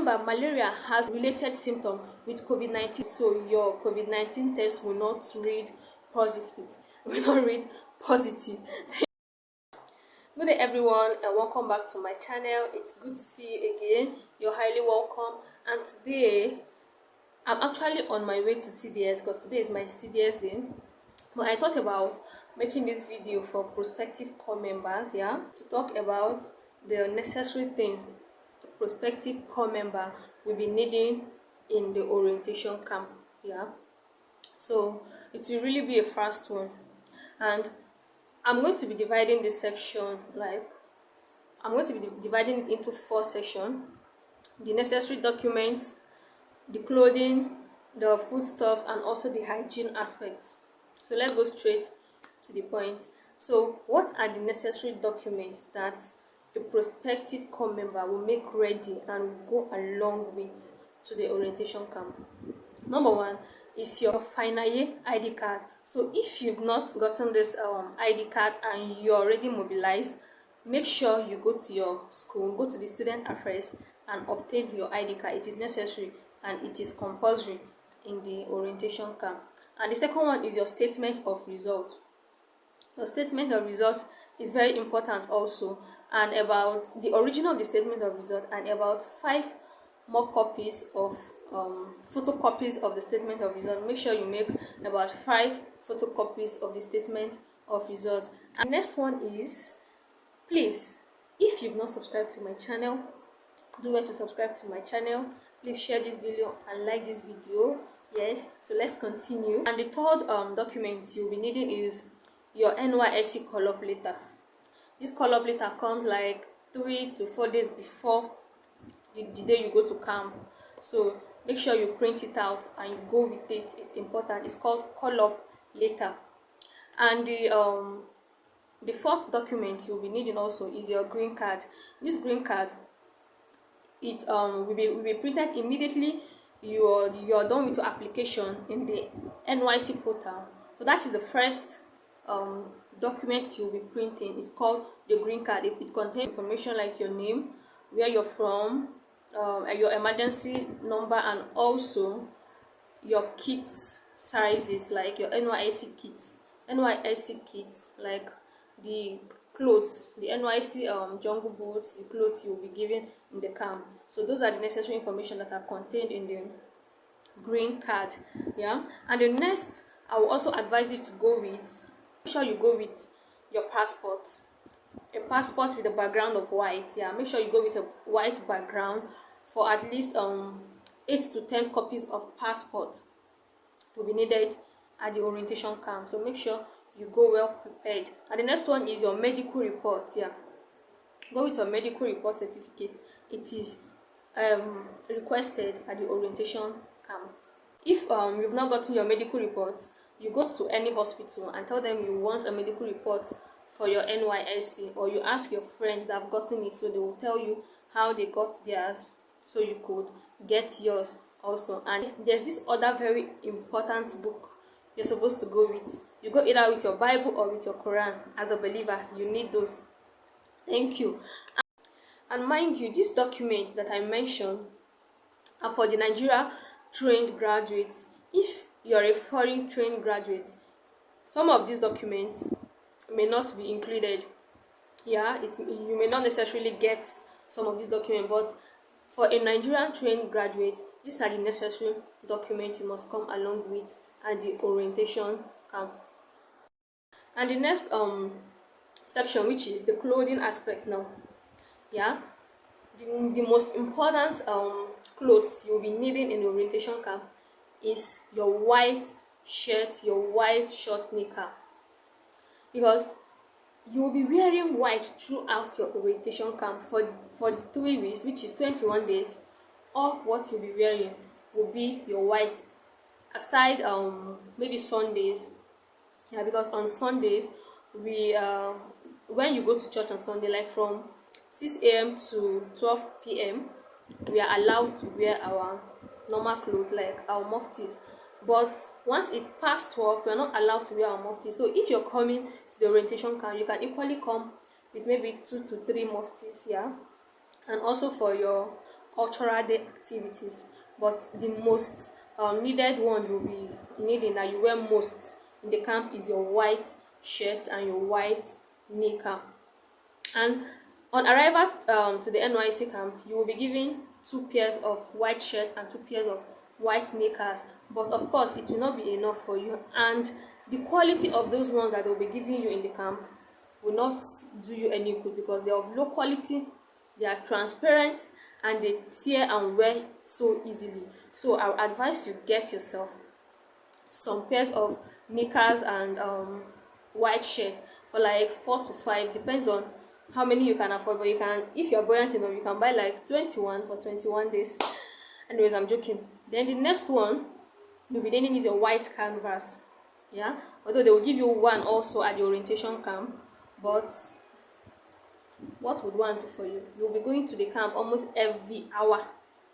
Remember, malaria has related symptoms with COVID-19, so your COVID-19 test will not read positive. Will not read positive. Good day everyone, and welcome back to my channel. It's good to see you again. You're highly welcome. And today I'm actually on my way to CDS because today is my CDS day. But I thought about making this video for prospective core members, to talk about the necessary things a prospective core member will be needing in the orientation camp. So it will really be a fast one, and I'm going to be dividing this section, I'm going to be dividing it into 4 sections: the necessary documents, the clothing, the food stuff, and also the hygiene aspect. So let's go straight to the point. So what are the necessary documents that a prospective core member will make ready and will go along with to the orientation camp? Number 1 is your final year ID card. So if you've not gotten this ID card and you're already mobilized, make sure you go to your school, go to the student affairs and obtain your ID card. It is necessary and it is compulsory in the orientation camp. And the second one is your statement of results. Your statement of results is very important also, and about the original of the statement of result and about 5 more copies of photocopies of the statement of result. Make sure you make about 5 photocopies of the statement of result. And next one is, please, if you've not subscribed to my channel, do well to subscribe to my channel. Please share this video and like this video. Yes, so let's continue. And the third document you'll be needing is your Nysc call-up letter. This call-up letter comes like 3 to 4 days before the day you go to camp. So make sure you print it out and you go with it. It's important. It's called call-up letter. And the fourth document you'll be needing also is your green card. This green card, it will be printed immediately you're done with your application in the Nysc portal. So that is the first document you'll be printing. It's called the green card. It contains information like your name, where you're from, your emergency number, and also your kits sizes, like your Nysc kits, like the clothes, the Nysc jungle boots, the clothes you'll be given in the camp. So those are the necessary information that are contained in the green card. And the next, I will also advise you to go with, make sure you go with your passport, a passport with a background of white. Make sure you go with a white background for at least 8 to 10 copies of passport will be needed at the orientation camp. So make sure you go well prepared. And the next one is your medical report. Go with your medical report certificate. It is requested at the orientation camp. If you've not gotten your medical report, you go to any hospital and tell them you want a medical report for your Nysc, or you ask your friends that have gotten it, so they will tell you how they got theirs, so you could get yours also. And there's this other very important book you're supposed to go with. You go either with your Bible or with your Quran. As a believer, you need those. Thank you. And mind you, these documents that I mentioned are for the Nigeria trained graduates. If you're a foreign trained graduate, some of these documents may not be included. You may not necessarily get some of these documents, but for a Nigerian trained graduate, these are the necessary documents you must come along with at the orientation camp. And the next section, which is the clothing aspect now. The most important clothes you'll be needing in the orientation camp is your white shirt, your white short knicker, because you will be wearing white throughout your orientation camp for the 3 weeks, which is 21 days. All what you'll be wearing will be your white, aside maybe Sundays, because on Sundays we when you go to church on Sunday, like from 6 a.m. to 12 p.m. we are allowed to wear our normal clothes, like our muftis. But once it past 12, we are not allowed to wear our muftis. So if you're coming to the orientation camp, you can equally come with maybe 2 to 3 muftis, and also for your cultural day activities, but the most needed one you'll be needing that you wear most in the camp is your white shirt and your white knicker. And on arrival to the NYSC camp, you will be given 2 pairs of white shirt and 2 pairs of white knickers. But of course, it will not be enough for you. And the quality of those ones that they'll be giving you in the camp will not do you any good because they are of low quality, they are transparent, and they tear and wear so easily. So I would advise you get yourself some pairs of knickers and white shirt for like 4 to 5, depends on how many you can afford. But you can, if you're buoyant enough, you can buy like 21 for 21 days. Anyways, I'm joking. Then the next one you'll be needing is your white canvas. Yeah, although they will give you one also at the orientation camp, but what would one do for you? You'll be going to the camp almost every hour.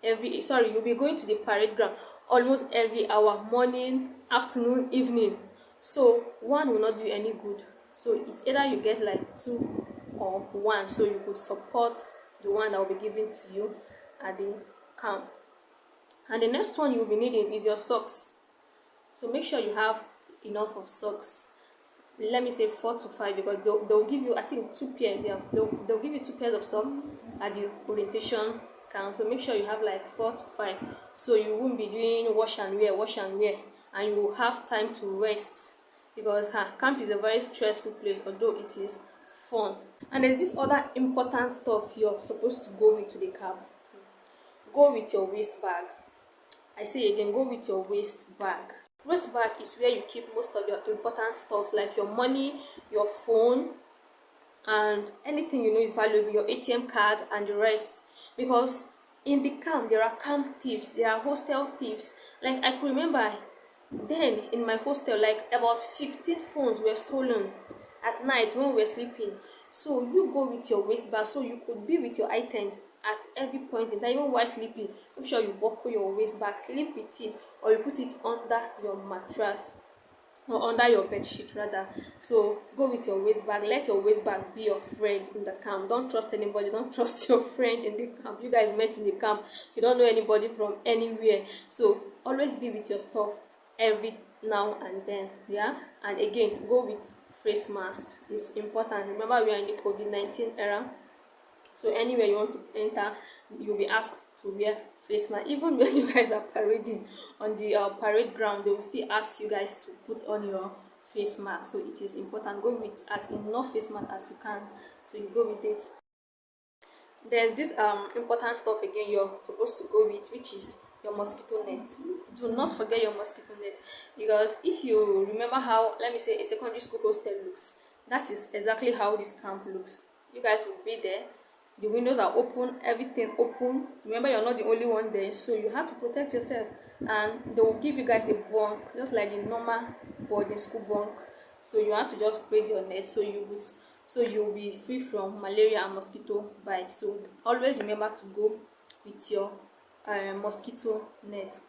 You'll be going to the parade ground almost every hour, morning, afternoon, evening. So one will not do you any good. So it's either you get like 2 or 1, so you could support the one that will be given to you at the camp. And the next one you'll be needing is your socks. So make sure you have enough of socks. Let me say 4 to 5, because they'll give you, I think, 2 pairs. Yeah, they'll give you 2 pairs of socks at the orientation camp. So make sure you have like 4 to 5, so you won't be doing wash and wear, and you will have time to rest, because camp is a very stressful place, although it is fun. And there's this other important stuff you're supposed to go with to the camp. Go with your waist bag. I say again, go with your waist bag. Waist bag is where you keep most of your important stuff, like your money, your phone, and anything you know is valuable, your ATM card and the rest. Because in the camp there are camp thieves, there are hostel thieves. Like I could remember then in my hostel, like about 15 phones were stolen at night when we were sleeping. So you go with your waist bag, so you could be with your items at every point in time. Even while sleeping, make sure you buckle your waist bag, sleep with it, or you put it under your mattress, or under your bed sheet rather. So go with your waist bag. Let your waist bag be your friend in the camp. Don't trust anybody. Don't trust your friend in the camp. You guys met in the camp, you don't know anybody from anywhere, so always be with your stuff every now and then. Yeah, and again, go with face mask. It's important. Remember, we are in the COVID-19 era, so anywhere you want to enter, you'll be asked to wear face mask. Even when you guys are parading on the parade ground, they will still ask you guys to put on your face mask. So it is important. Go with as enough face mask as you can, so you go with it. There's this important stuff again you're supposed to go with, which is your mosquito net. Do not forget your mosquito net, because if you remember how, let me say, a secondary school hostel looks, that is exactly how this camp looks. You guys will be there, the windows are open, everything open. Remember, you're not the only one there, so you have to protect yourself, and they will give you guys a bunk just like the normal boarding school bunk. So you have to just spread your net, so you'll be free from malaria and mosquito bites. So always remember to go with your mosquito net.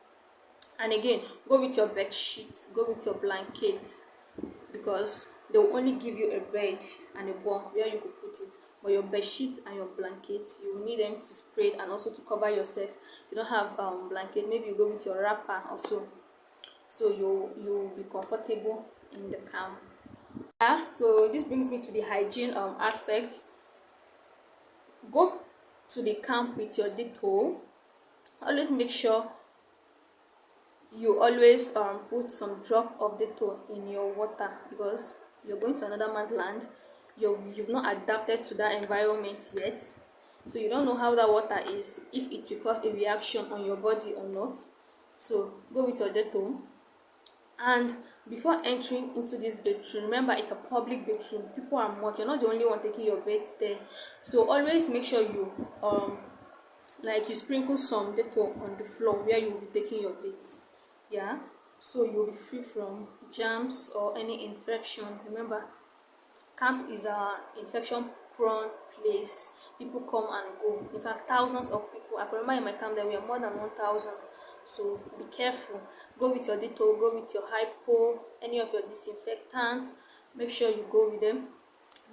And again, go with your bed sheets, go with your blankets, because they will only give you a bed and a bunk where you could put it, but your bed sheets and your blankets, you will need them to spread and also to cover yourself. If you don't have blanket, maybe you go with your wrapper also, so you'll be comfortable in the camp. Yeah, so this brings me to the hygiene aspect. Go to the camp with your Dettol. Always make sure you always put some drop of Dettol in your water, because you're going to another man's land. You've not adapted to that environment yet, so you don't know how that water is, if it will cause a reaction on your body or not. So go with your Dettol. And before entering into this bedroom, remember, it's a public bedroom, people are much, you're not the only one taking your beds there. So always make sure you you sprinkle some Dettol on the floor where you will be taking your beds. Yeah, so you'll be free from germs or any infection. Remember, camp is an infection prone place. People come and go. In fact, thousands of people. I can remember in my camp there were more than 1,000. So be careful. Go with your Dettol, go with your hypo, any of your disinfectants. Make sure you go with them.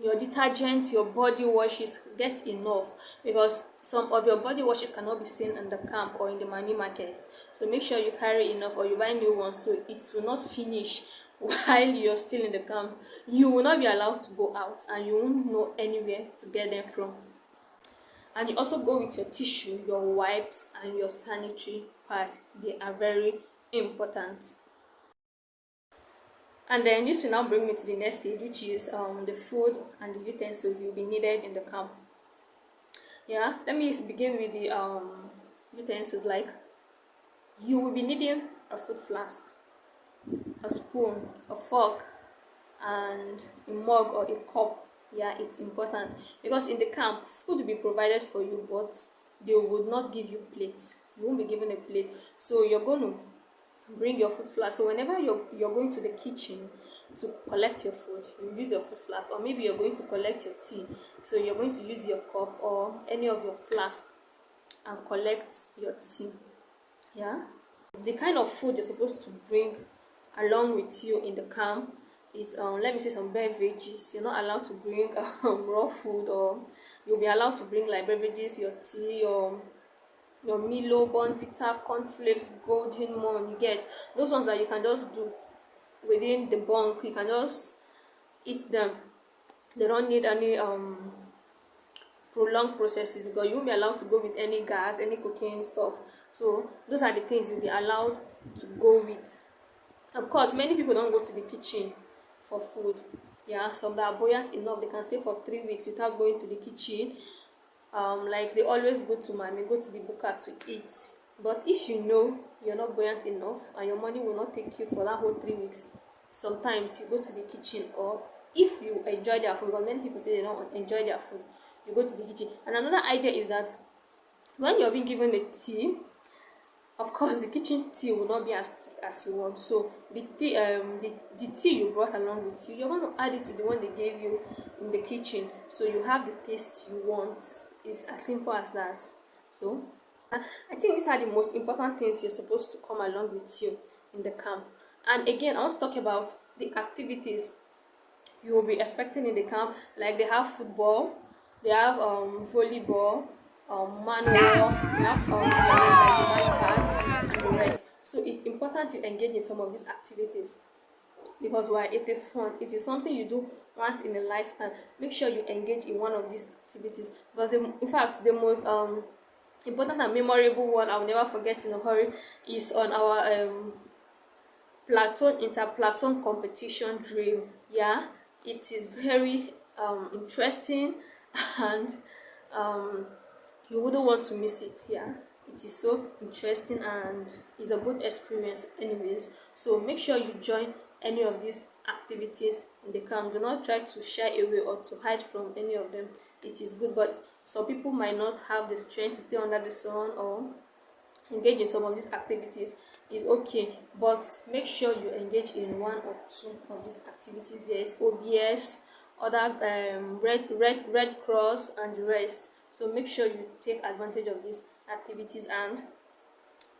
your detergent, your body washes, get enough, because some of your body washes cannot be seen in the camp or in the money market. So make sure you carry enough, or you buy new ones, so it will not finish while you're still in the camp. You will not be allowed to go out, and you won't know anywhere to get them from. And you also go with your tissue, your wipes, and your sanitary pad. They are very important. And then this will now bring me to the next stage, which is the food and the utensils you'll be needed in the camp. Yeah, let me begin with the utensils. Like, you will be needing a food flask, a spoon, a fork, and a mug or a cup. Yeah, it's important, because in the camp food will be provided for you, but they would not give you plates. You won't be given a plate, so you're going to bring your food flask. So whenever you're going to the kitchen to collect your food, you use your food flask. Or maybe you're going to collect your tea, so you're going to use your cup or any of your flask and collect your tea. Yeah, the kind of food you're supposed to bring along with you in the camp is let me say some beverages. You're not allowed to bring raw food, or you'll be allowed to bring like beverages, your tea, your Milo, Bonvita, cornflakes, Golden Morn. You get those ones that you can just do within the bunk. You can just eat them. They don't need any prolonged processes, because you won't be allowed to go with any gas, any cooking stuff. So those are the things you'll be allowed to go with. Of course, many people don't go to the kitchen for food. Yeah, some that are buoyant enough, they can stay for 3 weeks without going to the kitchen. Like they always go to mommy, go to the buka to eat. But if you know you're not buoyant enough and your money will not take you for that whole 3 weeks, sometimes you go to the kitchen. Or if you enjoy their food, because many people say they don't enjoy their food, you go to the kitchen. And another idea is that when you're being given a tea, of course the kitchen tea will not be as thick as you want. So the tea you brought along with you, you're going to add it to the one they gave you in the kitchen, so you have the taste you want. It's as simple as that. So I think these are the most important things you're supposed to come along with you in the camp. And again, I want to talk about the activities you will be expecting in the camp. Like, they have football, they have volleyball, manual, they have like the match pass and the rest. So it's important to engage in some of these activities, because while it is fun, it is something you do once in a lifetime. Make sure you engage in one of these activities, because in fact the most important and memorable one I'll never forget in a hurry is on our inter-platoon competition drill. Yeah, it is very interesting, and you wouldn't want to miss it. Yeah, it is so interesting and it's a good experience anyways. So make sure you join any of these activities in the camp. Do not try to shy away or to hide from any of them. It is good, but some people might not have the strength to stay under the sun or engage in some of these activities. Is okay, but make sure you engage in one or two of these activities. There is OBS, other Red Cross, and the rest. So make sure you take advantage of these activities and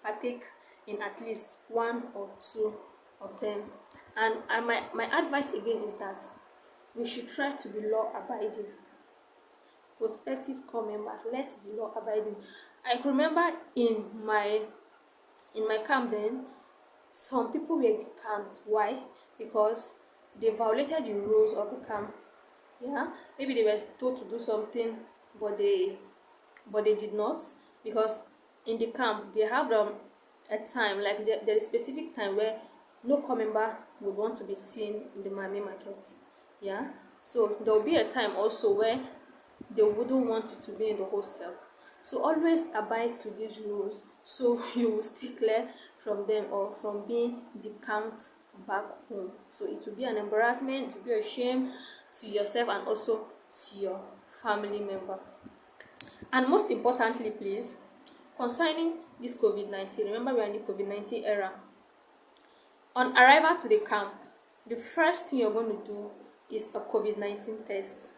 partake in at least one or two of them. And my advice again is that we should try to be law abiding. Prospective core members, let's be law abiding. I can remember in my camp then, some people were decamped. Why? Because they violated the rules of the camp. Yeah, maybe they were told to do something, but they did not, because in the camp they have a time, like there is specific time where no core member would want to be seen in the Miami market. Yeah, so there will be a time also where they wouldn't want you to be in the hostel. So always abide to these rules, so you will stay clear from them or from being decamped back home. So it will be an embarrassment, it will be a shame to yourself and also to your family member. And most importantly, please, concerning this COVID-19, remember we are in the COVID-19 era. On arrival to the camp, the first thing you're going to do is a COVID-19 test.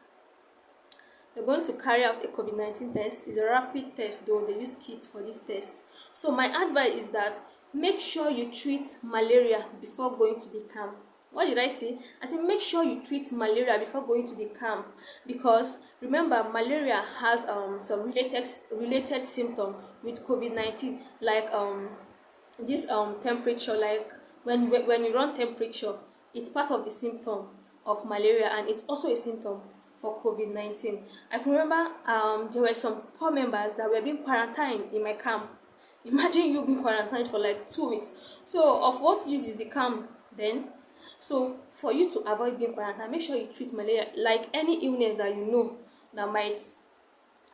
You're going to carry out a COVID-19 test. It's a rapid test, though they use kits for this test. So my advice is that make sure you treat malaria before going to the camp. What did I say? I said make sure you treat malaria before going to the camp, because remember malaria has some related symptoms with COVID-19, like this temperature, like when you run temperature, it's part of the symptom of malaria, and it's also a symptom for COVID-19. I can remember there were some poor members that were being quarantined in my camp. Imagine you being quarantined for like 2 weeks. So of what use is the camp then? So for you to avoid being quarantined, make sure you treat malaria like any illness that you know that might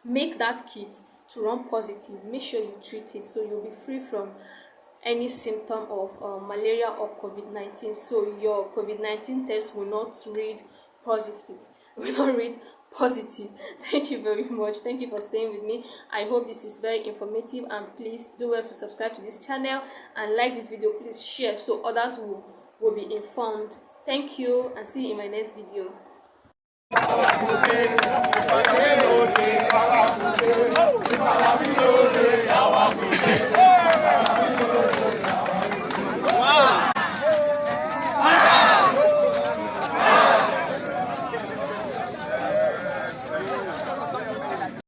make that kit to run positive. Make sure you treat it so you'll be free from any symptom of malaria or COVID-19. So your COVID-19 test will not read positive. Will not read positive. Thank you very much. Thank you for staying with me. I hope this is very informative, and please do well to subscribe to this channel and like this video. Please share so others will be informed. Thank you, and see you in my next video.